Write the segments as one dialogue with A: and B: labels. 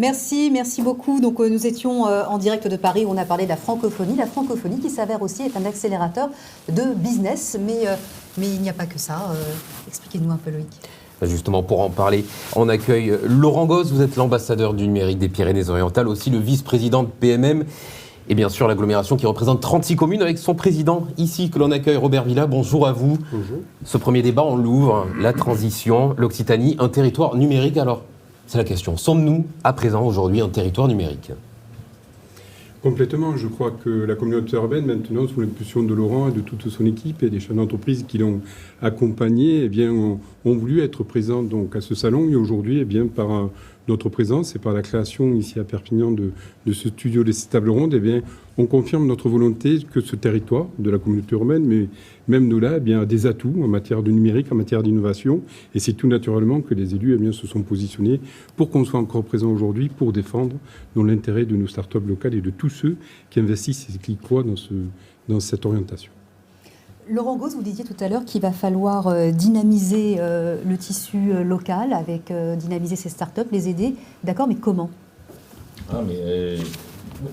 A: Merci beaucoup. Donc nous étions en direct de Paris où on a parlé de la francophonie qui s'avère aussi être un accélérateur de business. Mais il n'y a pas que ça. Expliquez-nous un peu, Loïc.
B: Justement, pour en parler, on accueille Laurent Gosse. Vous êtes l'ambassadeur du numérique des Pyrénées-Orientales, aussi le vice-président de PMM. Et bien sûr, l'agglomération qui représente 36 communes avec son président ici que l'on accueille, Robert Villa. Bonjour à vous.
C: Bonjour.
B: Ce premier débat, on l'ouvre. La transition, l'Occitanie, un territoire numérique. Alors, c'est la question. Sommes-nous à présent aujourd'hui un territoire numérique ?
C: Complètement. Je crois que la communauté urbaine, maintenant, sous l'impulsion de Laurent et de toute son équipe et des chefs d'entreprise qui l'ont accompagné, ont voulu être présents donc, à ce salon. Et aujourd'hui, par notre présence et par la création ici à Perpignan de ce studio des tables rondes, on confirme notre volonté que ce territoire de la communauté urbaine, mais même de là, a des atouts en matière de numérique, en matière d'innovation. Et c'est tout naturellement que les élus se sont positionnés pour qu'on soit encore présent aujourd'hui pour défendre l'intérêt de nos startups locales et de tous ceux qui investissent et qui croient dans cette orientation.
A: Laurent Gosse, vous disiez tout à l'heure qu'il va falloir dynamiser le tissu local, avec dynamiser ces startups, les aider. D'accord, mais comment ?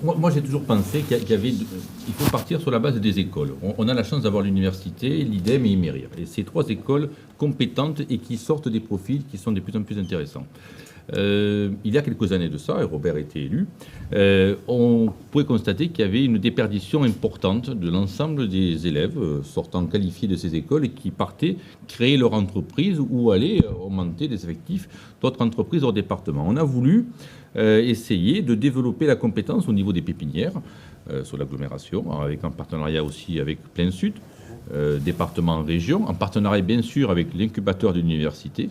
D: Moi, j'ai toujours pensé il faut partir sur la base des écoles. On a la chance d'avoir l'université, l'IDEM et Imerir. Et ces trois écoles compétentes et qui sortent des profils qui sont de plus en plus intéressants. Il y a quelques années de ça, et Robert était élu, on pouvait constater qu'il y avait une déperdition importante de l'ensemble des élèves sortant qualifiés de ces écoles et qui partaient créer leur entreprise ou aller augmenter les effectifs d'autres entreprises hors département. On a voulu essayer de développer la compétence au niveau des pépinières sur l'agglomération, avec un partenariat aussi avec Plein Sud, département, région, en partenariat bien sûr avec l'incubateur de l'université.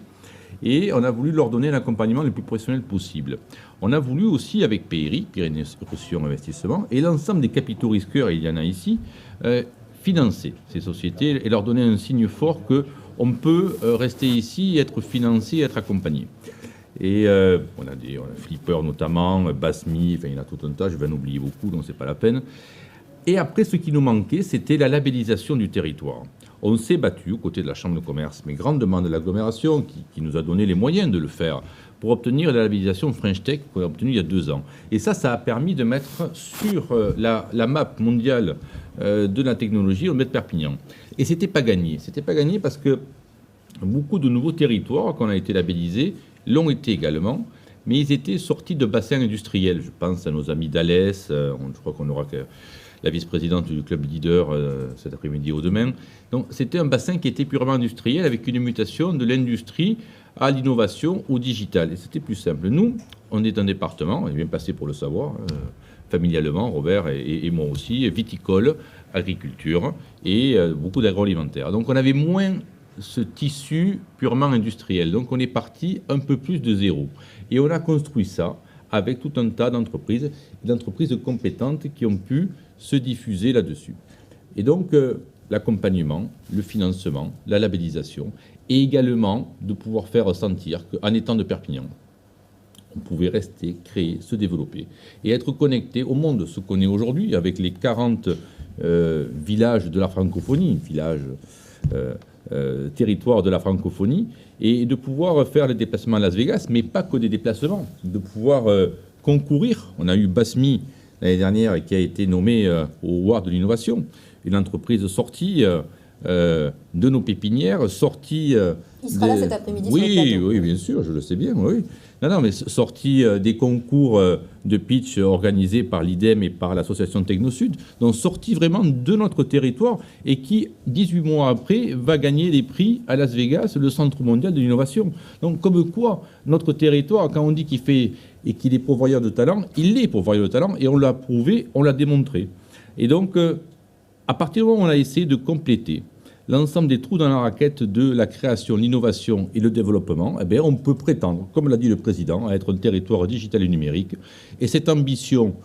D: Et on a voulu leur donner l'accompagnement le plus professionnel possible. On a voulu aussi, avec PRI, Pyrénées Caution Investissement, et l'ensemble des capitaux risqueurs, et il y en a ici, financer ces sociétés et leur donner un signe fort qu'on peut rester ici, être financé, être accompagné. Et on a Flipper notamment, Basmi, il y en a tout un tas, je vais en oublier beaucoup, donc ce n'est pas la peine. Et après, ce qui nous manquait, c'était la labellisation du territoire. On s'est battu aux côtés de la Chambre de commerce, mais grandement de l'agglomération, qui nous a donné les moyens de le faire, pour obtenir la labellisation French Tech qu'on a obtenue il y a 2 ans. Et ça a permis de mettre sur la map mondiale de la technologie, on met Perpignan. Et ce n'était pas gagné. Ce n'était pas gagné parce que beaucoup de nouveaux territoires qu'on a été labellisés l'ont été également, mais ils étaient sortis de bassins industriels. Je pense à nos amis d'Alès, je crois qu'on aura la vice-présidente du club leader cet après-midi ou demain. Donc c'était un bassin qui était purement industriel avec une mutation de l'industrie à l'innovation au digital. Et c'était plus simple. Nous, on est un département, on est bien passé pour le savoir, familialement, Robert et moi aussi, viticole, agriculture et beaucoup d'agroalimentaire. Donc on avait moins ce tissu purement industriel. Donc on est parti un peu plus de zéro. Et on a construit ça avec tout un tas d'entreprises compétentes qui ont pu se diffuser là-dessus. Et donc, l'accompagnement, le financement, la labellisation, et également de pouvoir faire sentir qu'en étant de Perpignan, on pouvait rester, créer, se développer et être connecté au monde, ce qu'on est aujourd'hui avec les 40 villages de la francophonie, territoires de la francophonie, et de pouvoir faire les déplacements à Las Vegas, mais pas que des déplacements, de pouvoir concourir. On a eu Basmi l'année dernière qui a été nommé au Award de l'innovation, une entreprise sortie de nos pépinières, sortie...
A: Il sera là cet après-midi
D: oui,
A: sur le plateau.
D: Oui, bien sûr, je le sais bien, oui. Non, mais sortie des concours de pitch organisés par l'IDEM et par l'association TechnoSud, donc sortie vraiment de notre territoire et qui, 18 mois après, va gagner des prix à Las Vegas, le Centre mondial de l'innovation. Donc comme quoi, notre territoire, quand on dit qu'il est pourvoyeur de talent, il est pourvoyeur de talent et on l'a prouvé, on l'a démontré. Et donc, à partir du moment où on a essayé de compléter l'ensemble des trous dans la raquette de la création, l'innovation et le développement, on peut prétendre, comme l'a dit le président, à être un territoire digital et numérique. Et cette ambition,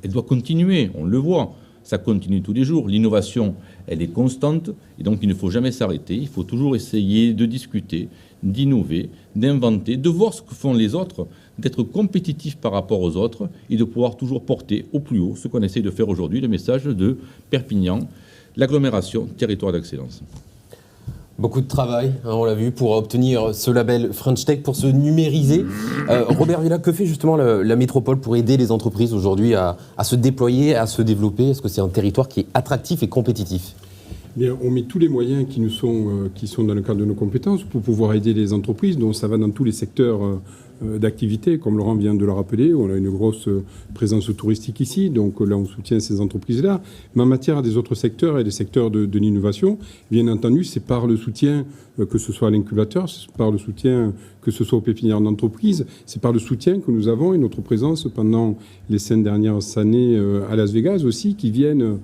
D: elle doit continuer, on le voit, ça continue tous les jours. L'innovation, elle est constante, et donc il ne faut jamais s'arrêter. Il faut toujours essayer de discuter, d'innover, d'inventer, de voir ce que font les autres, d'être compétitif par rapport aux autres, et de pouvoir toujours porter au plus haut ce qu'on essaie de faire aujourd'hui, le message de Perpignan, l'agglomération, territoire d'excellence.
B: Beaucoup de travail, hein, on l'a vu, pour obtenir ce label French Tech, pour se numériser. Robert Villa, que fait justement la métropole pour aider les entreprises aujourd'hui à se déployer, à se développer? Est-ce que c'est un territoire qui est attractif et compétitif?
C: Bien, on met tous les moyens qui sont dans le cadre de nos compétences pour pouvoir aider les entreprises. Donc ça va dans tous les secteurs d'activité, comme Laurent vient de le rappeler. On a une grosse présence touristique ici, donc là on soutient ces entreprises-là. Mais en matière des autres secteurs et des secteurs de l'innovation, bien entendu, c'est par le soutien, que ce soit à l'incubateur, c'est par le soutien que ce soit aux pépinières d'entreprise, c'est par le soutien que nous avons et notre présence pendant les 5 dernières années à Las Vegas aussi, qui viennent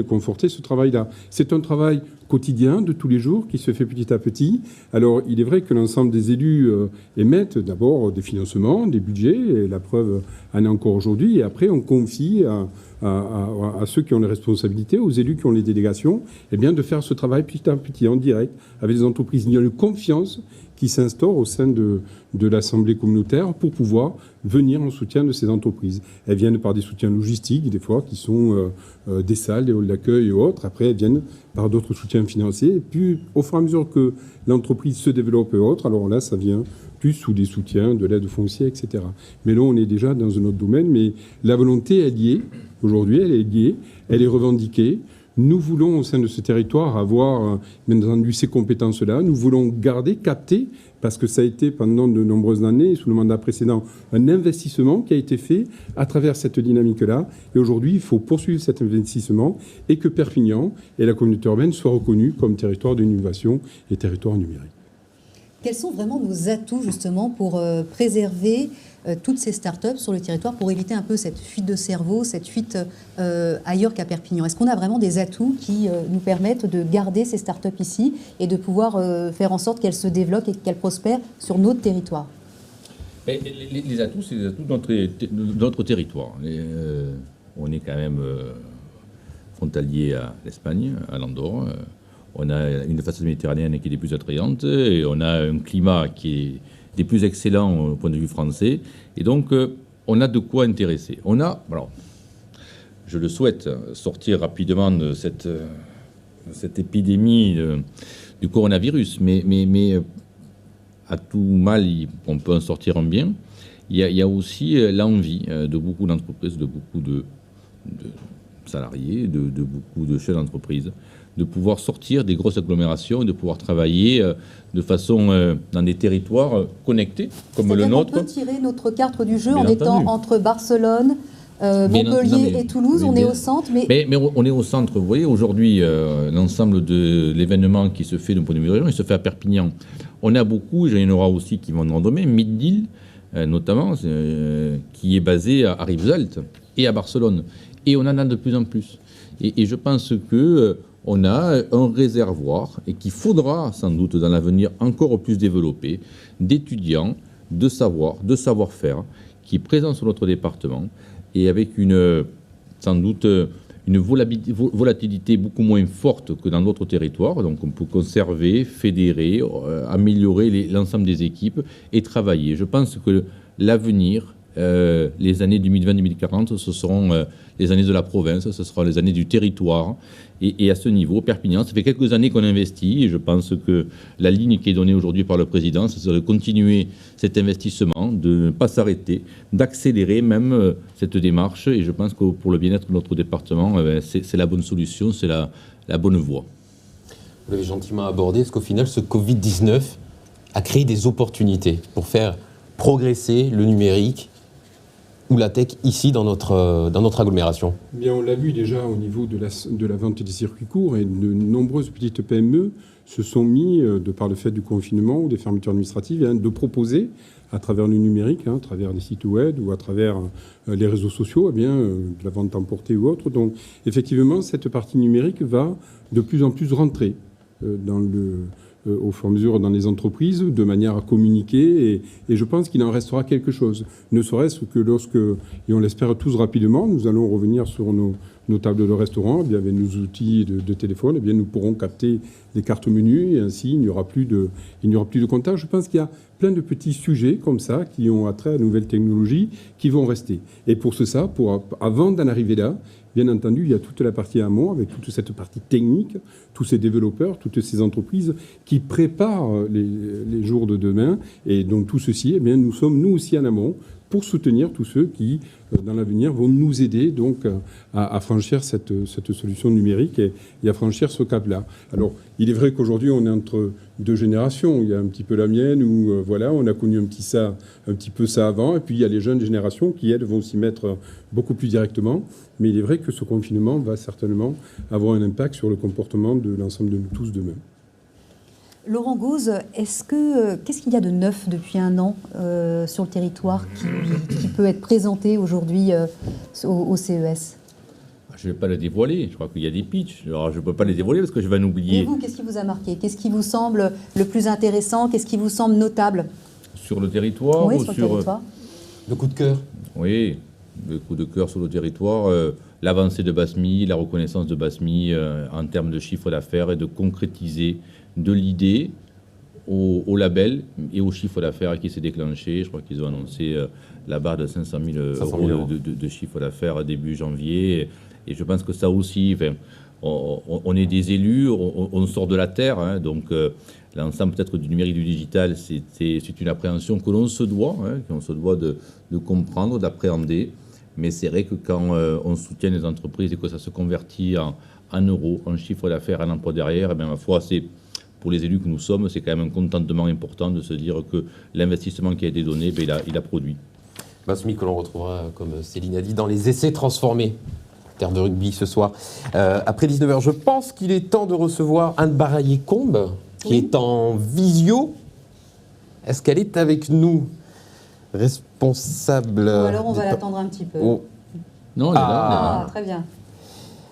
C: conforter ce travail-là. C'est un travail quotidien de tous les jours qui se fait petit à petit. Alors, il est vrai que l'ensemble des élus émettent d'abord des financements, des budgets, et la preuve en est encore aujourd'hui, et après on confie à ceux qui ont les responsabilités, aux élus qui ont les délégations, eh bien, de faire ce travail petit à petit, en direct, avec les entreprises. Il y a une confiance qui s'instaure au sein de l'Assemblée communautaire pour pouvoir venir en soutien de ces entreprises. Elles viennent par des soutiens logistiques, des fois, qui sont des salles, des halls d'accueil et autres. Après, elles viennent par d'autres soutiens financiers. Et puis, au fur et à mesure que l'entreprise se développe et autres, alors là, ça vient plus sous des soutiens, de l'aide foncière, etc. Mais là, on est déjà dans un autre domaine. Mais la volonté, elle y est. Aujourd'hui, elle est liée, elle est revendiquée. Nous voulons, au sein de ce territoire, avoir, bien entendu, ces compétences-là. Nous voulons garder, capter, parce que ça a été, pendant de nombreuses années, sous le mandat précédent, un investissement qui a été fait à travers cette dynamique-là. Et aujourd'hui, il faut poursuivre cet investissement et que Perpignan et la communauté urbaine soient reconnus comme territoire d'innovation et territoire numérique.
A: Quels sont vraiment nos atouts, justement, pour préserver toutes ces startups sur le territoire, pour éviter un peu cette fuite de cerveau, cette fuite ailleurs qu'à Perpignan? Est-ce qu'on a vraiment des atouts qui nous permettent de garder ces startups ici et de pouvoir faire en sorte qu'elles se développent et qu'elles prospèrent sur notre territoire?
D: Les atouts, c'est les atouts de notre territoire. On est quand même frontalier à l'Espagne, à l'Andorre. On a une façade méditerranéenne qui est des plus attrayantes et on a un climat qui est des plus excellents au point de vue français. Et donc, on a de quoi intéresser. On a, alors, je le souhaite, sortir rapidement de cette épidémie du coronavirus, mais à tout mal, on peut en sortir en bien. Il y a aussi l'envie de beaucoup d'entreprises, de beaucoup de salariés, de beaucoup de chefs d'entreprise, de pouvoir sortir des grosses agglomérations et de pouvoir travailler de façon dans des territoires connectés, comme le nôtre.
A: On peut tirer notre carte du jeu en étant entre Barcelone, Montpellier et Toulouse. On est au centre.
D: Mais on est au centre. Vous voyez, aujourd'hui, l'ensemble de l'événement qui se fait d'un point de vue région, il se fait à Perpignan. On a beaucoup, il y en aura aussi qui vont en nommer, Mid-Deal, notamment, qui est basé à Rivesaltes et à Barcelone. Et on en a de plus en plus. Et je pense que on a un réservoir et qu'il faudra sans doute dans l'avenir encore plus développer d'étudiants, de savoir-faire qui est présent sur notre département et avec sans doute une volatilité beaucoup moins forte que dans d'autres territoires. Donc on peut conserver, fédérer, améliorer l'ensemble des équipes et travailler. Je pense que l'avenir, les années 2020-2040, ce seront les années de la province, ce seront les années du territoire. Et à ce niveau, Perpignan, ça fait quelques années qu'on investit et je pense que la ligne qui est donnée aujourd'hui par le président, c'est de continuer cet investissement, de ne pas s'arrêter, d'accélérer même cette démarche. Et je pense que pour le bien-être de notre département, c'est la bonne solution, c'est la bonne voie.
B: Vous l'avez gentiment abordé. Est-ce qu'au final, ce Covid-19 a créé des opportunités pour faire progresser le numérique ou la tech ici dans notre agglomération?
C: Bien, on l'a vu déjà au niveau de la vente des circuits courts et de nombreuses petites PME se sont mis, de par le fait du confinement ou des fermetures administratives, de proposer à travers le numérique, à travers des sites web ou à travers les réseaux sociaux, de la vente emportée ou autre. Donc effectivement, cette partie numérique va de plus en plus rentrer au fur et à mesure dans les entreprises, de manière à communiquer, et je pense qu'il en restera quelque chose. Ne serait-ce que lorsque, et on l'espère tous rapidement, nous allons revenir sur nos nos tables de restaurant, eh bien, avec nos outils de téléphone, eh bien, nous pourrons capter les cartes menus et ainsi il n'y aura plus de comptage. Je pense qu'il y a plein de petits sujets comme ça qui ont attrait à de nouvelles technologies qui vont rester. Et pour avant d'en arriver là, bien entendu, il y a toute la partie amont avec toute cette partie technique, tous ces développeurs, toutes ces entreprises qui préparent les jours de demain. Et donc tout ceci, eh bien, nous sommes nous aussi en amont pour soutenir tous ceux qui, dans l'avenir, vont nous aider donc à franchir cette solution numérique et à franchir ce cap-là. Alors, il est vrai qu'aujourd'hui, on est entre deux générations. Il y a un petit peu la mienne où, voilà, on a connu un petit peu ça avant. Et puis, il y a les jeunes générations qui, elles, vont s'y mettre beaucoup plus directement. Mais il est vrai que ce confinement va certainement avoir un impact sur le comportement de l'ensemble de nous tous demain.
A: Laurent Gauz, qu'est-ce qu'il y a de neuf depuis un an sur le territoire qui peut être présenté aujourd'hui au CES ?
D: Je ne vais pas le dévoiler, je crois qu'il y a des pitchs. Alors, je ne peux pas les dévoiler parce que je vais en oublier.
A: Et vous, qu'est-ce qui vous a marqué ? Qu'est-ce qui vous semble le plus intéressant ? Qu'est-ce qui vous semble notable ?
D: Sur le territoire
A: oui,
D: ou
A: sur le territoire.
B: Le coup de cœur.
D: Oui, le coup de cœur sur le territoire, l'avancée de Basmi, la reconnaissance de Basmi en termes de chiffre d'affaires et de concrétiser de l'idée au label et au chiffre d'affaires qui s'est déclenché. Je crois qu'ils ont annoncé la barre de 500 000 euros de chiffre d'affaires début janvier. Et je pense que ça aussi, on est des élus, on sort de la terre, hein, donc l'ensemble peut-être du numérique, du digital, c'est une appréhension que l'on se doit, qu'on se doit de comprendre, d'appréhender. Mais c'est vrai que quand on soutient les entreprises et que ça se convertit en euros, en chiffre d'affaires, en emploi derrière, ma foi, c'est pour les élus que nous sommes, c'est quand même un contentement important de se dire que l'investissement qui a été donné, il a produit.
B: Basmi que l'on retrouvera, comme Céline a dit, dans les essais transformés. Terre de rugby ce soir. Après 19h, je pense qu'il est temps de recevoir Anne Baraillé-Combe, qui est en visio. Est-ce qu'elle est avec nous ? Responsable...
A: Ou alors on va l'attendre un petit peu.
B: Oh.
D: Non, elle est là.
A: Très bien.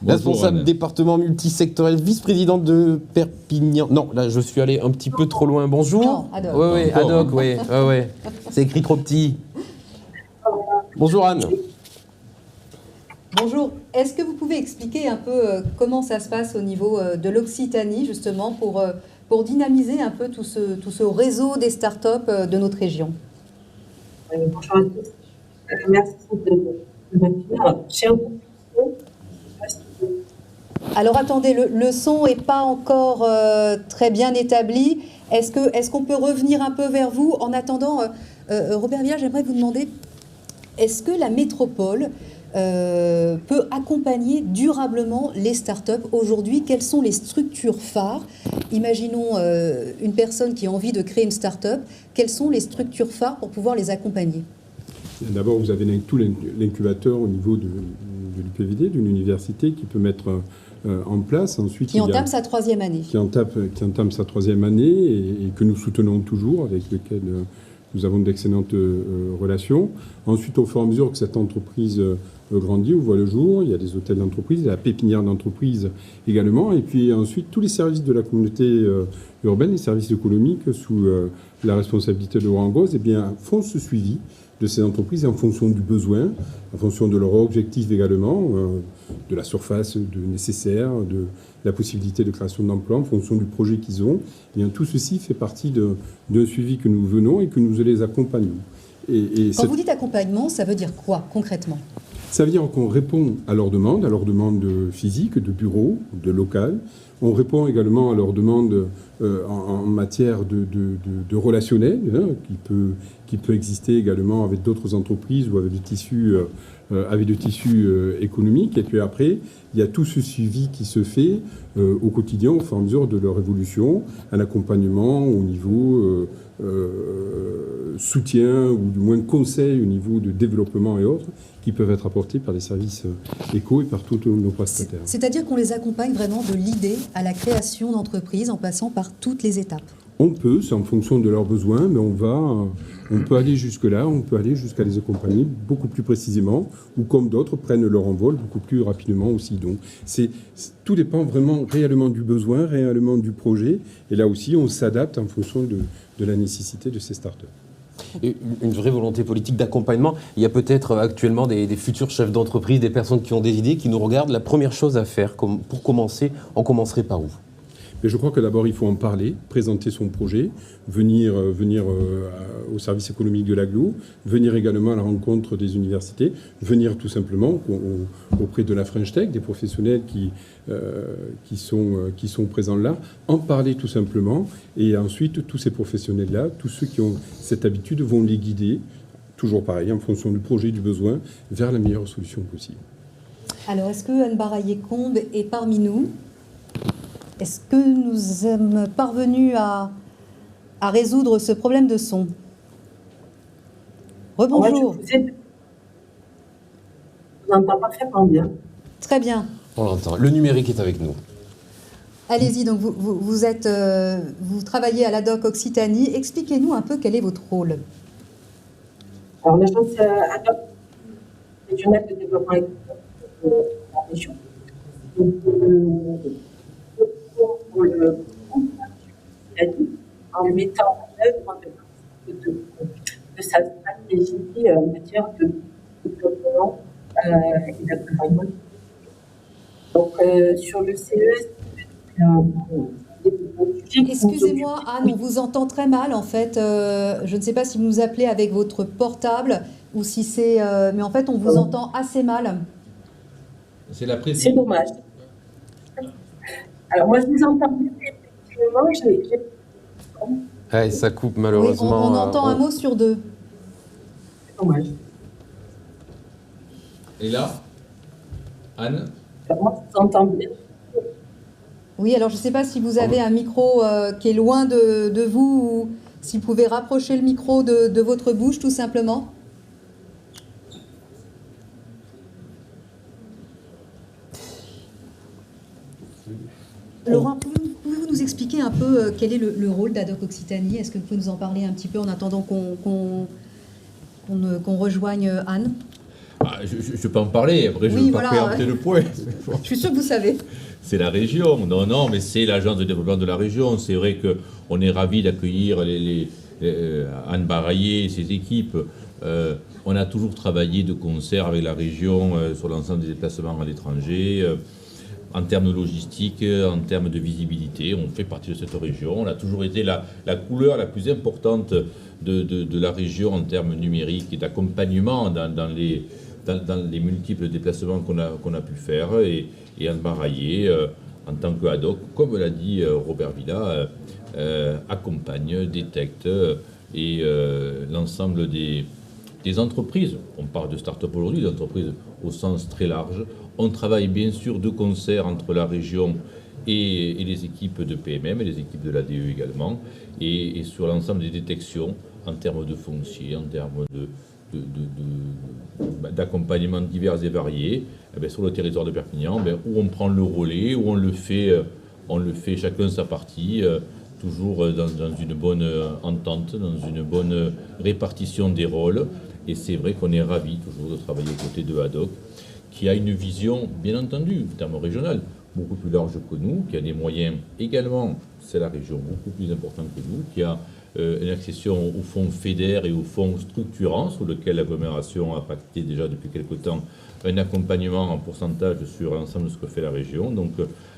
D: Bonjour,
B: Responsable
D: Anne.
B: Département multisectoriel, vice-présidente de Perpignan. Non, là, je suis allé un petit peu trop loin. Bonjour.
A: Non, ad hoc.
B: Oui, ad hoc, oui. C'est écrit trop petit. Bonjour Anne.
A: Bonjour. Est-ce que vous pouvez expliquer un peu comment ça se passe au niveau de l'Occitanie, justement, pour dynamiser un peu tout ce réseau des startups de notre région ?
E: Bonjour à tous. Merci de m'accueillir. Cher
A: Alors attendez, le son n'est pas encore très bien établi. Est-ce qu'on peut revenir un peu vers vous ? En attendant, Robert Villard, j'aimerais vous demander, est-ce que la métropole peut accompagner durablement les startups aujourd'hui ? Quelles sont les structures phares ? Imaginons une personne qui a envie de créer une startup. Quelles sont les structures phares pour pouvoir les accompagner ?
C: D'abord, vous avez tout l'incubateur au niveau de l'UPVD, d'une université qui peut mettre en place. Ensuite,
A: qui entame sa 3e année.
C: Qui entame sa 3e année et que nous soutenons toujours, avec lequel nous avons d'excellentes relations. Ensuite, au fur et à mesure que cette entreprise grandit ou voit le jour, il y a des hôtels d'entreprise, la pépinière d'entreprise également. Et puis ensuite, tous les services de la communauté urbaine, les services économiques sous la responsabilité de Laurent Gauz, eh bien, font ce suivi de ces entreprises en fonction du besoin, en fonction de leur objectif également, de la surface nécessaire, de la possibilité de création d'emplois, en fonction du projet qu'ils ont. Et bien, tout ceci fait partie d'un suivi que nous venons et que nous les accompagnons.
A: Quand vous dites accompagnement, ça veut dire quoi concrètement ?
C: Ça veut dire qu'on répond à leurs demandes physiques, de bureaux, de local. On répond également à leurs demandes en matière de relationnel, qui peut exister également avec d'autres entreprises ou avec des tissus économiques. Et puis après, il y a tout ce suivi qui se fait au quotidien, au fur et à mesure de leur évolution, un accompagnement au niveau soutien ou du moins conseil au niveau de développement et autres, qui peuvent être apportés par les services éco et par tous nos prestataires.
A: C'est-à-dire qu'on les accompagne vraiment de l'idée à la création d'entreprises en passant par toutes les étapes.
C: On peut, c'est en fonction de leurs besoins, mais on peut aller jusque-là, on peut aller jusqu'à les accompagner beaucoup plus précisément, ou comme d'autres prennent leur envol beaucoup plus rapidement aussi. Donc, tout dépend vraiment réellement du besoin, réellement du projet, et là aussi, on s'adapte en fonction de la nécessité de ces startups.
B: Et une vraie volonté politique d'accompagnement. Il y a peut-être actuellement des futurs chefs d'entreprise, des personnes qui ont des idées, qui nous regardent. La première chose à faire, pour commencer, on commencerait par où?
C: Mais je crois que d'abord, il faut en parler, présenter son projet, venir au service économique de l'aglo, venir également à la rencontre des universités, venir tout simplement auprès de la French Tech, des professionnels qui sont présents là, en parler tout simplement. Et ensuite, tous ces professionnels-là, tous ceux qui ont cette habitude, vont les guider, toujours pareil, en fonction du projet, du besoin, vers la meilleure solution possible.
A: Alors, est-ce que Anne Baraillé-Combe est parmi nous? Est-ce que nous sommes parvenus à résoudre ce problème de son? Rebonjour.
E: Je vous entends parfaitement bien.
A: Très bien.
B: On l'entend. Le numérique est avec nous.
A: Allez-y, donc vous travaillez à l'ADOC Occitanie. Expliquez-nous un peu quel est votre rôle.
E: Alors, l'agence ADOC régionale de développement économique de la région. Donc, pour le en le mettant en œuvre de sa stratégie en matière de développement et d'accompagnement. Donc, sur le CES,
A: excusez-moi, Anne, on vous entend très mal en fait. Je ne sais pas si vous nous appelez avec votre portable ou si c'est. Mais en fait, on vous entend assez mal.
E: C'est dommage. Alors, moi, je vous entends bien, effectivement.
B: Ah, ça coupe malheureusement.
A: Oui, on entend un mot sur deux.
E: C'est dommage.
D: Et là, Anne?
E: Alors, moi, je vous entends bien.
A: Oui, alors je ne sais pas si vous avez un micro qui est loin de vous ou si vous pouvez rapprocher le micro de votre bouche, tout simplement. Laurent, pouvez-vous nous expliquer un peu quel est le rôle d'ADOC Occitanie? Est-ce que vous pouvez nous en parler un petit peu en attendant qu'on rejoigne Anne?
D: Je peux en parler, après je ne veux pas préempter le point.
A: Je suis sûre que vous savez.
D: C'est la région, non, mais c'est l'agence de développement de la région. C'est vrai qu'on est ravis d'accueillir Anne Baraillé et ses équipes. On a toujours travaillé de concert avec la région sur l'ensemble des déplacements à l'étranger. En termes de logistique, en termes de visibilité, on fait partie de cette région. On a toujours été la couleur la plus importante de la région en termes numériques et d'accompagnement dans les multiples déplacements qu'on a pu faire. Et Anne Baraillé, en tant que ad hoc, comme l'a dit Robert Villa, accompagne, détecte et l'ensemble des entreprises. On parle de start-up aujourd'hui, d'entreprises au sens très large. On travaille bien sûr de concert entre la région et les équipes de PMM et les équipes de l'ADE également, et sur l'ensemble des détections en termes de foncier, en termes d'accompagnement divers et variés, sur le territoire de Perpignan, où on prend le relais, où on le fait chacun sa partie, toujours dans une bonne entente, dans une bonne répartition des rôles. Et c'est vrai qu'on est ravis toujours de travailler aux côtés de ADOC, qui a une vision, bien entendu, en termes régional, beaucoup plus large que nous, qui a des moyens également, c'est la région, beaucoup plus importante que nous, qui a une accession au fonds FEDER et au fonds structurant, sur lequel l'agglomération a pacté déjà depuis quelque temps un accompagnement en pourcentage sur l'ensemble de ce que fait la région. Donc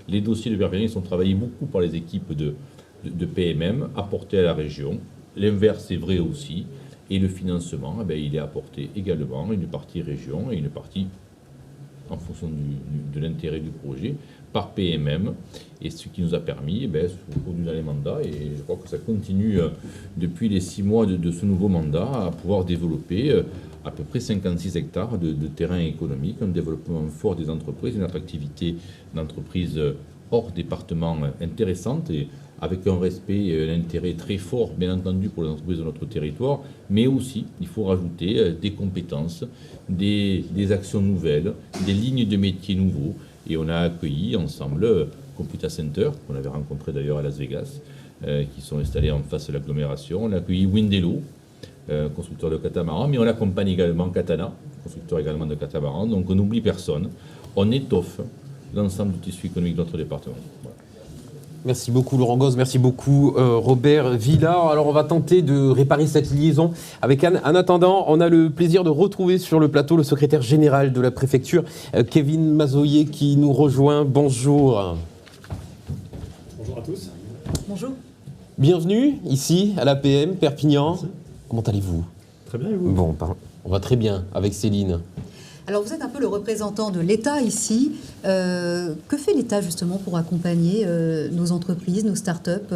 D: les dossiers de Perpignan sont travaillés beaucoup par les équipes de PMM, apportés à la région. L'inverse est vrai aussi. Et le financement, il est apporté également, une partie région et une partie en fonction de l'intérêt du projet, par PMM, et ce qui nous a permis, au cours du dernier mandat, et je crois que ça continue depuis les 6 mois de ce nouveau mandat, à pouvoir développer à peu près 56 hectares de terrain économique, un développement fort des entreprises, une attractivité d'entreprises hors département intéressante, et avec un respect et un intérêt très fort, bien entendu, pour les entreprises de notre territoire, mais aussi, il faut rajouter des compétences, des actions nouvelles, des lignes de métiers nouveaux. Et on a accueilli ensemble Computa Center, qu'on avait rencontré d'ailleurs à Las Vegas, qui sont installés en face de l'agglomération. On a accueilli Windelo, constructeur de catamarans, mais on accompagne également Katana, constructeur également de catamarans. Donc on n'oublie personne. On étoffe l'ensemble du tissu économique de notre département. Voilà.
B: Merci beaucoup Laurent Gosse, merci beaucoup Robert Villard. Alors on va tenter de réparer cette liaison avec Anne. En attendant, on a le plaisir de retrouver sur le plateau le secrétaire général de la préfecture, Kevin Mazoyer, qui nous rejoint. Bonjour.
F: Bonjour à tous.
A: Bonjour.
B: Bienvenue ici à l'APM Perpignan.
F: Merci.
B: Comment allez-vous?
F: Très bien, et vous?
B: Bon, on va très bien avec Céline.
A: Alors vous êtes un peu le représentant de l'État ici. Que fait l'État justement pour accompagner nos entreprises, nos startups?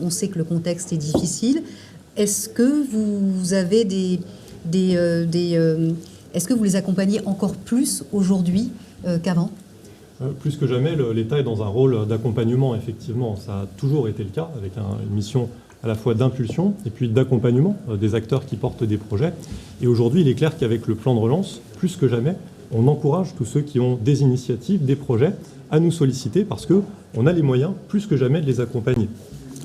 A: On sait que le contexte est difficile. Est-ce que vous avez est-ce que vous les accompagnez encore plus aujourd'hui qu'avant?
F: Plus que jamais, l'État est dans un rôle d'accompagnement, effectivement. Ça a toujours été le cas, avec une mission à la fois d'impulsion et puis d'accompagnement des acteurs qui portent des projets. Et aujourd'hui, il est clair qu'avec le plan de relance, plus que jamais, on encourage tous ceux qui ont des initiatives, des projets, à nous solliciter parce qu'on a les moyens, plus que jamais, de les accompagner.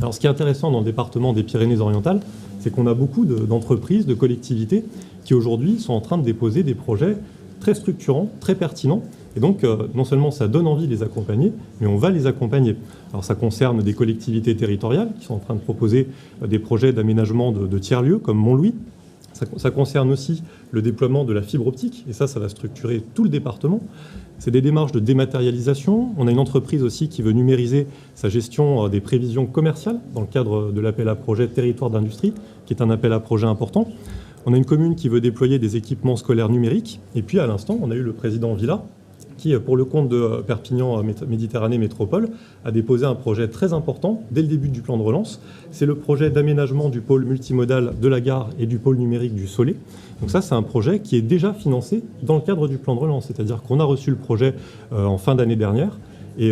F: Alors, ce qui est intéressant dans le département des Pyrénées-Orientales, c'est qu'on a beaucoup d'entreprises, de collectivités qui aujourd'hui sont en train de déposer des projets très structurants, très pertinents. Et donc, non seulement ça donne envie de les accompagner, mais on va les accompagner. Alors, ça concerne des collectivités territoriales qui sont en train de proposer des projets d'aménagement de tiers-lieux, comme Montlouis. Ça concerne aussi le déploiement de la fibre optique, et ça va structurer tout le département. C'est des démarches de dématérialisation. On a une entreprise aussi qui veut numériser sa gestion des prévisions commerciales dans le cadre de l'appel à projet Territoire d'industrie, qui est un appel à projet important. On a une commune qui veut déployer des équipements scolaires numériques. Et puis, à l'instant, on a eu le président Villa, qui, pour le compte de Perpignan Méditerranée Métropole, a déposé un projet très important dès le début du plan de relance. C'est le projet d'aménagement du pôle multimodal de la gare et du pôle numérique du Soleil. Donc ça, c'est un projet qui est déjà financé dans le cadre du plan de relance. C'est-à-dire qu'on a reçu le projet en fin d'année dernière et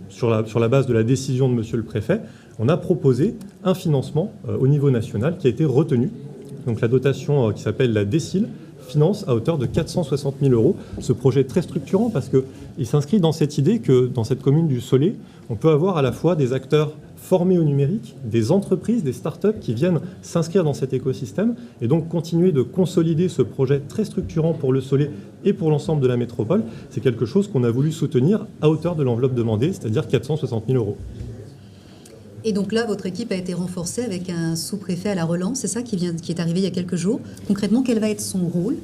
F: sur la base de la décision de monsieur le préfet, on a proposé un financement au niveau national qui a été retenu. Donc la dotation qui s'appelle la DECIL finance à hauteur de 460 000 euros. Ce projet est très structurant parce qu'il s'inscrit dans cette idée que dans cette commune du Soleil, on peut avoir à la fois des acteurs formés au numérique, des entreprises, des startups qui viennent s'inscrire dans cet écosystème et donc continuer de consolider ce projet très structurant pour le Soleil et pour l'ensemble de la métropole. C'est quelque chose qu'on a voulu soutenir à hauteur de l'enveloppe demandée, c'est-à-dire 460 000 euros.
A: Et donc là, votre équipe a été renforcée avec un sous-préfet à la relance, c'est ça qui est arrivé il y a quelques jours. Concrètement, quel va être son rôle?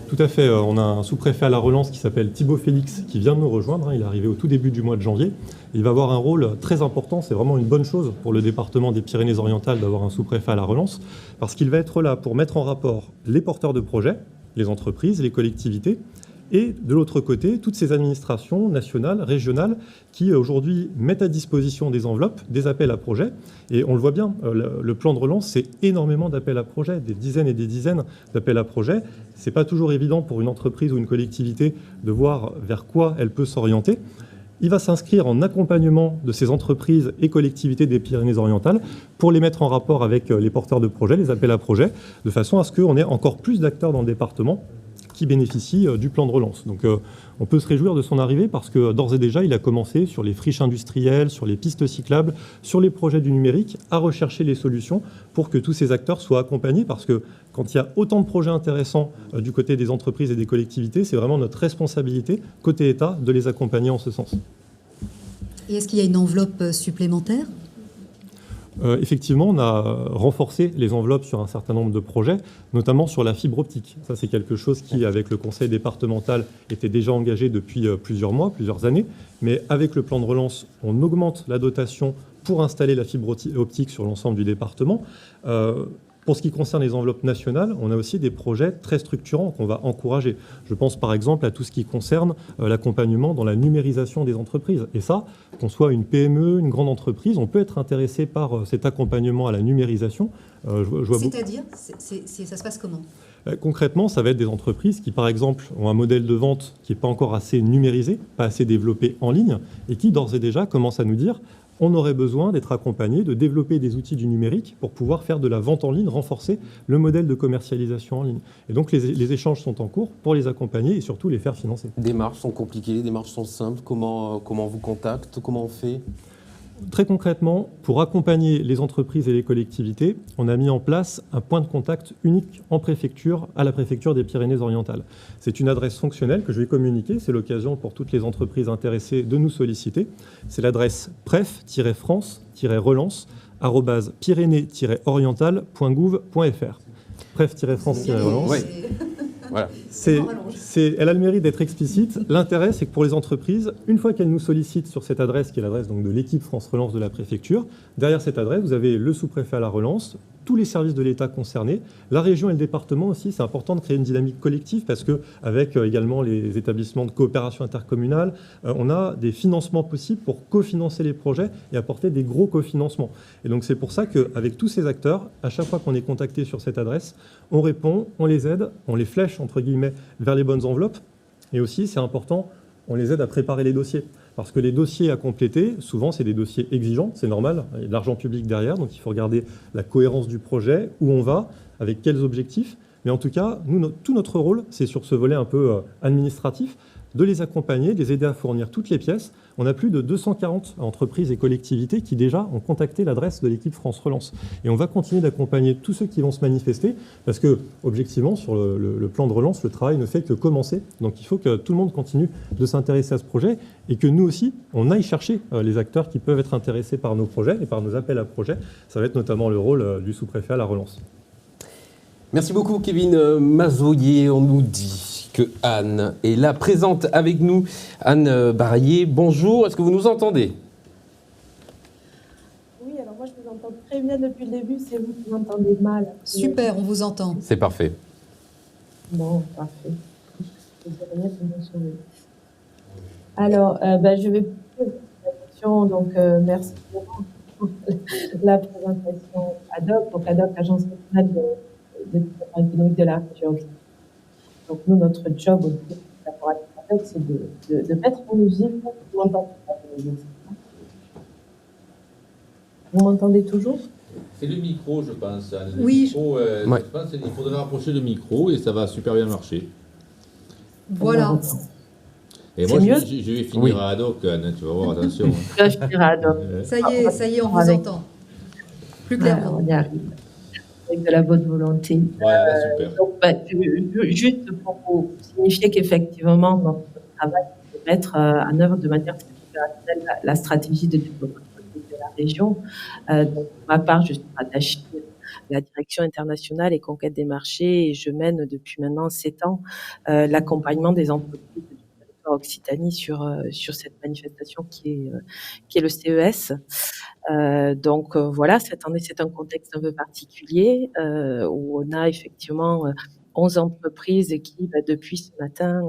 F: Tout à fait. On a un sous-préfet à la relance qui s'appelle Thibaut Félix, qui vient de nous rejoindre. Il est arrivé au tout début du mois de janvier. Il va avoir un rôle très important. C'est vraiment une bonne chose pour le département des Pyrénées-Orientales d'avoir un sous-préfet à la relance, parce qu'il va être là pour mettre en rapport les porteurs de projets, les entreprises, les collectivités, et de l'autre côté, toutes ces administrations nationales, régionales, qui aujourd'hui mettent à disposition des enveloppes, des appels à projets. Et on le voit bien, le plan de relance, c'est énormément d'appels à projets, des dizaines et des dizaines d'appels à projets. Ce n'est pas toujours évident pour une entreprise ou une collectivité de voir vers quoi elle peut s'orienter. Il va s'inscrire en accompagnement de ces entreprises et collectivités des Pyrénées-Orientales pour les mettre en rapport avec les porteurs de projets, les appels à projets, de façon à ce qu'on ait encore plus d'acteurs dans le département qui bénéficient du plan de relance. Donc on peut se réjouir de son arrivée parce que d'ores et déjà, il a commencé sur les friches industrielles, sur les pistes cyclables, sur les projets du numérique, à rechercher les solutions pour que tous ces acteurs soient accompagnés parce que quand il y a autant de projets intéressants du côté des entreprises et des collectivités, c'est vraiment notre responsabilité, côté État, de les accompagner en ce sens.
A: Et est-ce qu'il y a une enveloppe supplémentaire ?
F: Effectivement, on a renforcé les enveloppes sur un certain nombre de projets, notamment sur la fibre optique. Ça, c'est quelque chose qui, avec le conseil départemental, était déjà engagé depuis plusieurs mois, plusieurs années. Mais avec le plan de relance, on augmente la dotation pour installer la fibre optique sur l'ensemble du département. Pour ce qui concerne les enveloppes nationales, on a aussi des projets très structurants qu'on va encourager. Je pense par exemple à tout ce qui concerne l'accompagnement dans la numérisation des entreprises. Et ça, qu'on soit une PME, une grande entreprise, on peut être intéressé par cet accompagnement à la numérisation.
A: C'est-à-dire, ça se passe comment ?
F: Concrètement, ça va être des entreprises qui, par exemple, ont un modèle de vente qui n'est pas encore assez numérisé, pas assez développé en ligne, et qui, d'ores et déjà, commencent à nous dire on aurait besoin d'être accompagné, de développer des outils du numérique pour pouvoir faire de la vente en ligne, renforcer le modèle de commercialisation en ligne. Et donc, les échanges sont en cours pour les accompagner et surtout les faire financer.
B: Les démarches sont compliquées, les démarches sont simples. Comment on vous contacte ? Comment on fait ?
F: Très concrètement, pour accompagner les entreprises et les collectivités, on a mis en place un point de contact unique en préfecture, à la préfecture des Pyrénées-Orientales. C'est une adresse fonctionnelle que je vais communiquer. C'est l'occasion pour toutes les entreprises intéressées de nous solliciter. C'est l'adresse pref-france-pyrénées-orientales.gouv.fr. Pref-france-relance.
B: Oui. Voilà.
F: Elle a le mérite d'être explicite. L'intérêt, c'est que pour les entreprises, une fois qu'elles nous sollicitent sur cette adresse, qui est l'adresse donc de l'équipe France Relance de la préfecture, derrière cette adresse, vous avez le sous-préfet à la relance, tous les services de l'État concernés, la région et le département aussi. C'est important de créer une dynamique collective parce qu'avec également les établissements de coopération intercommunale, on a des financements possibles pour cofinancer les projets et apporter des gros cofinancements. Et donc c'est pour ça qu'avec tous ces acteurs, à chaque fois qu'on est contacté sur cette adresse, on répond, on les aide, on les flèche entre guillemets vers les bonnes enveloppes. Et aussi, c'est important, on les aide à préparer les dossiers. Parce que les dossiers à compléter, souvent, c'est des dossiers exigeants, c'est normal, il y a de l'argent public derrière, donc il faut regarder la cohérence du projet, où on va, avec quels objectifs. Mais en tout cas, nous, tout notre rôle, c'est sur ce volet un peu administratif, de les accompagner, de les aider à fournir toutes les pièces. On a plus de 240 entreprises et collectivités qui déjà ont contacté l'adresse de l'équipe France Relance. Et on va continuer d'accompagner tous ceux qui vont se manifester parce que, objectivement, sur le plan de relance, le travail ne fait que commencer. Donc il faut que tout le monde continue de s'intéresser à ce projet et que nous aussi, on aille chercher les acteurs qui peuvent être intéressés par nos projets et par nos appels à projets. Ça va être notamment le rôle du sous-préfet à la relance.
B: Merci beaucoup, Kevin Mazoyer. On nous dit que Anne est là, présente avec nous. Anne Barrier, bonjour. Est-ce que vous nous entendez ?
G: Oui, alors moi je vous entends très bien depuis le début. C'est vous qui m'entendez mal.
A: Super, on vous entend.
B: C'est parfait.
G: Bon, parfait. Je vais rien pour me sauver. Alors, je vais poser la question. Donc, merci pour la présentation ADOC. Donc, ADOC, Agence nationale de développement économique de la région. Donc, nous, notre job au niveau de la collaboration ADOC, c'est de mettre en musique. Vous m'entendez toujours ?
D: C'est le micro, je pense. Le
A: Oui.
D: micro, je pense qu'il faudrait rapprocher le micro et ça va super bien marcher.
A: Voilà.
D: Et moi, je vais finir à Haddock, Anne, tu vas voir, attention.
G: Je vais finir à Haddock.
A: Ça y est, on vous entend. Plus clairement.
G: On y arrive. Avec de la bonne volonté.
D: Voilà, super.
G: Donc, juste pour vous signifier qu'effectivement, notre travail, c'est de mettre en œuvre de manière opérationnelle la stratégie de développement de la région. Donc, pour ma part, je suis rattachée à la direction internationale et conquête des marchés et je mène depuis maintenant 7 ans l'accompagnement des entreprises du territoire Occitanie sur cette manifestation qui est le CES. Donc voilà, cette année c'est un contexte un peu particulier où on a effectivement 11 entreprises qui, depuis ce matin,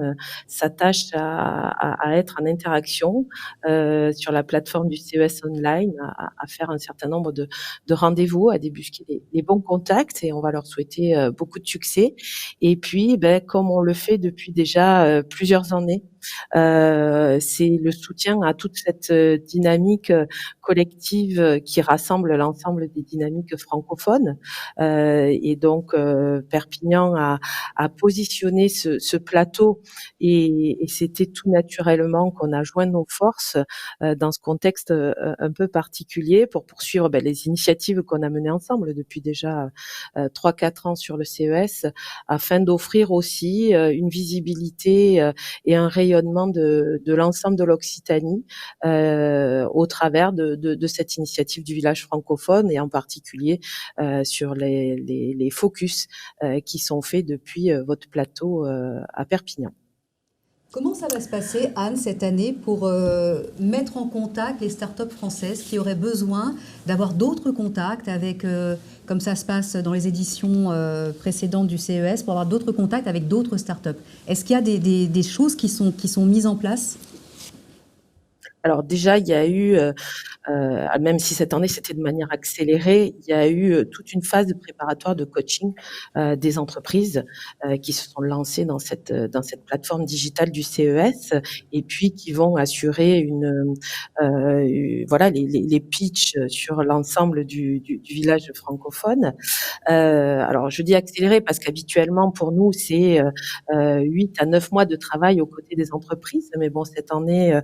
G: s'attachent à être en interaction sur la plateforme du CES Online, à faire un certain nombre de rendez-vous, à débusquer les bons contacts et on va leur souhaiter beaucoup de succès. Et puis, comme on le fait depuis déjà plusieurs années, c'est le soutien à toute cette dynamique collective qui rassemble l'ensemble des dynamiques francophones. Et donc, Perpignan a positionné ce plateau et c'était tout naturellement qu'on a joint nos forces dans ce contexte un peu particulier pour poursuivre les initiatives qu'on a menées ensemble depuis déjà 3-4 ans sur le CES afin d'offrir aussi une visibilité et un rayonnement de l'ensemble de l'Occitanie au travers de cette initiative du village francophone et en particulier sur les focus qui sont faits depuis votre plateau à Perpignan.
A: Comment ça va se passer, Anne, cette année, pour mettre en contact les startups françaises qui auraient besoin d'avoir d'autres contacts avec, comme ça se passe dans les éditions précédentes du CES, pour avoir d'autres contacts avec d'autres startups? Est-ce qu'il y a des choses qui sont mises en place?
G: Alors déjà, il y a eu, même si cette année c'était de manière accélérée, il y a eu toute une phase de préparatoire de coaching des entreprises qui se sont lancées dans cette plateforme digitale du CES et puis qui vont assurer les pitchs sur l'ensemble du village francophone. Alors je dis accéléré parce qu'habituellement pour nous c'est 8 à 9 mois de travail aux côtés des entreprises, mais bon cette année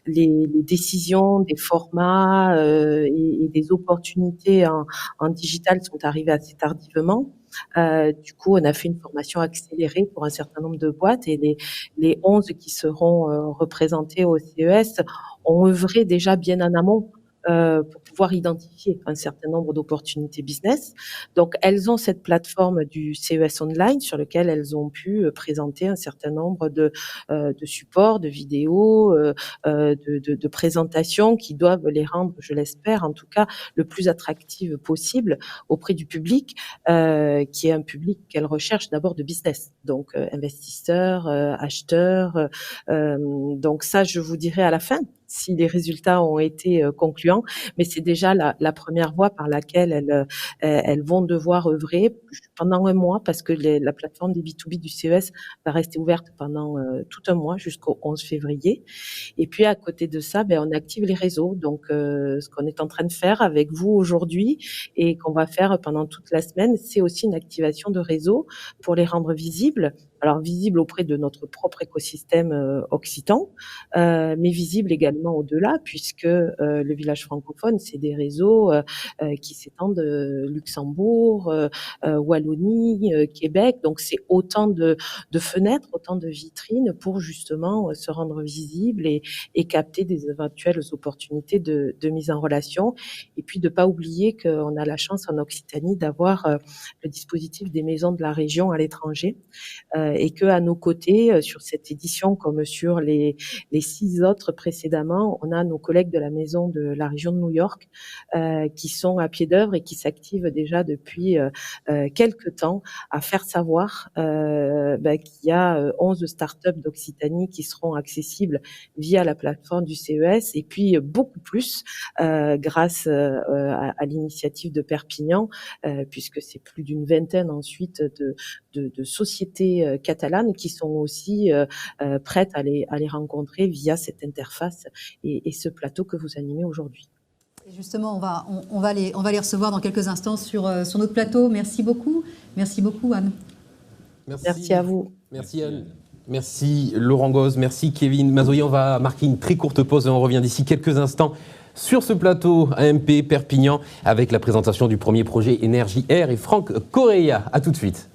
G: les décisions, des formats partenariats et des opportunités en digital sont arrivées assez tardivement. Du coup, on a fait une formation accélérée pour un certain nombre de boîtes et les 11 qui seront représentées au CES ont œuvré déjà bien en amont pour pouvoir identifier un certain nombre d'opportunités business. Donc, elles ont cette plateforme du CES Online sur lequel elles ont pu présenter un certain nombre de supports, de vidéos, de présentations qui doivent les rendre, je l'espère, en tout cas, le plus attractives possible auprès du public, qui est un public qu'elles recherchent d'abord de business. Donc, investisseurs, acheteurs. Donc ça, je vous dirai à la fin si les résultats ont été concluants, mais c'est déjà la première voie par laquelle elles vont devoir œuvrer pendant un mois parce que la plateforme des B2B du CES va rester ouverte pendant tout un mois jusqu'au 11 février. Et puis à côté de ça, on active les réseaux. Donc ce qu'on est en train de faire avec vous aujourd'hui et qu'on va faire pendant toute la semaine, c'est aussi une activation de réseau pour les rendre visibles. Alors visible auprès de notre propre écosystème occitan, mais visible également au-delà, puisque le village francophone, c'est des réseaux qui s'étendent Luxembourg, Wallonie, Québec. Donc c'est autant de fenêtres, autant de vitrines pour justement se rendre visible et capter des éventuelles opportunités de mise en relation. Et puis de pas oublier qu'on a la chance en Occitanie d'avoir le dispositif des maisons de la région à l'étranger. Et que à nos côtés, sur cette édition comme sur les 6 autres précédemment, on a nos collègues de la maison de la région de New York qui sont à pied d'œuvre et qui s'activent déjà depuis quelques temps à faire savoir qu'il y a 11 startups d'Occitanie qui seront accessibles via la plateforme du CES et puis beaucoup plus grâce à l'initiative de Perpignan, puisque c'est plus d'une vingtaine ensuite de sociétés catalanes qui sont aussi prêtes à les rencontrer via cette interface et ce plateau que vous animez aujourd'hui.
A: Et justement, on va les recevoir dans quelques instants sur notre plateau. Merci beaucoup. Merci beaucoup, Anne.
G: Merci à vous.
B: Merci, Anne. Merci, Laurent Gosse. Merci, Kevin Mazoyer. On va marquer une très courte pause et on revient d'ici quelques instants sur ce plateau AMP Perpignan avec la présentation du premier projet Énergie Air et Franck Correia. À tout de suite.